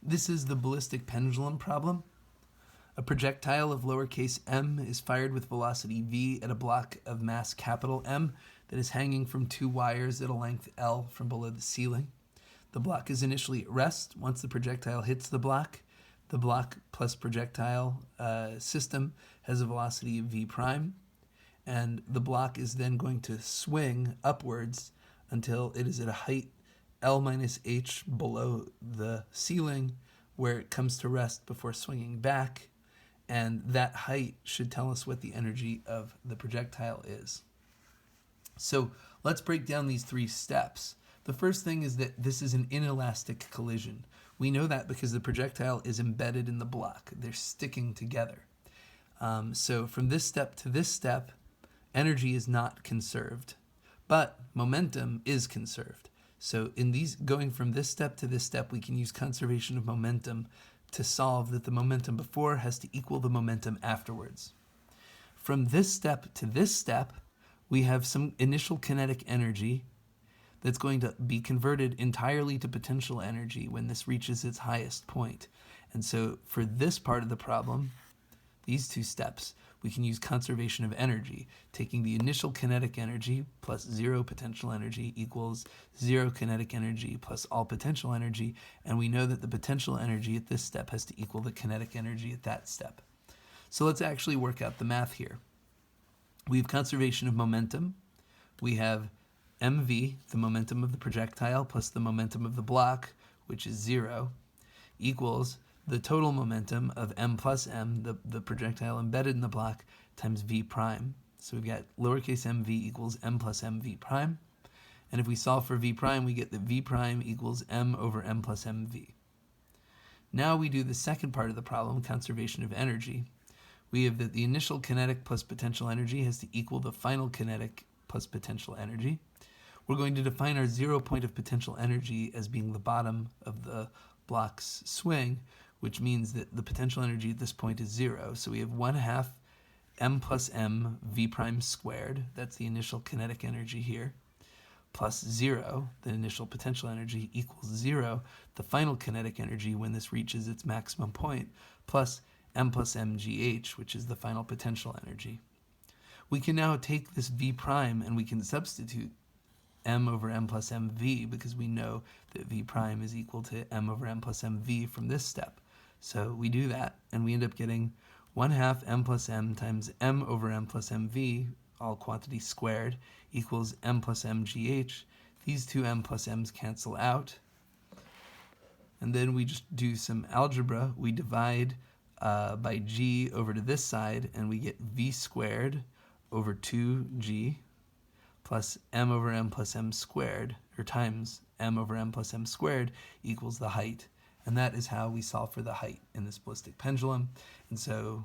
This is the ballistic pendulum problem. A projectile of lowercase m is fired with velocity v at a block of mass capital M that is hanging from two wires at a length L from below the ceiling. The block is initially at rest. Once the projectile hits the block plus projectile system has a velocity of v prime, and the block is then going to swing upwards until it is at a height L minus h below the ceiling, where it comes to rest before swinging back, and that height should tell us what the energy of the projectile is. So let's break down these three steps. The first thing is that this is an inelastic collision. We know that because the projectile is embedded in the block. They're sticking together. So from this step to this step, energy is not conserved, but momentum is conserved. So in these, going from this step to this step, we can use conservation of momentum to solve that the momentum before has to equal the momentum afterwards. From this step to this step, we have some initial kinetic energy that's going to be converted entirely to potential energy when this reaches its highest point. And so for this part of the problem, these two steps, we can use conservation of energy, taking the initial kinetic energy plus zero potential energy equals zero kinetic energy plus all potential energy, and we know that the potential energy at this step has to equal the kinetic energy at that step. So let's actually work out the math here. We have conservation of momentum. We have mv, the momentum of the projectile, plus the momentum of the block, which is 0, equals the total momentum of m plus m, the projectile embedded in the block, times v prime. So we've got lowercase mv equals m plus mv prime. And if we solve for v prime, we get that v prime equals m over m plus mv. Now we do the second part of the problem, conservation of energy. We have that the initial kinetic plus potential energy has to equal the final kinetic plus potential energy. We're going to define our 0 point of potential energy as being the bottom of the block's swing, which means that the potential energy at this point is 0. So we have 1/2 m plus m v prime squared, that's the initial kinetic energy here, plus 0, the initial potential energy, equals 0, the final kinetic energy when this reaches its maximum point, plus m plus mgh, which is the final potential energy. We can now take this v prime and we can substitute m over m plus mv, because we know that v prime is equal to m over m plus mv from this step. So we do that, and we end up getting 1/2 m plus m times m over m plus mv, all quantity squared, equals m plus mgh. These two m plus m's cancel out. And then we just do some algebra. We divide by g over to this side, and we get v squared over 2g plus m over m plus m squared, or times m over m plus m squared, equals the height. And that is how we solve for the height in this ballistic pendulum. And so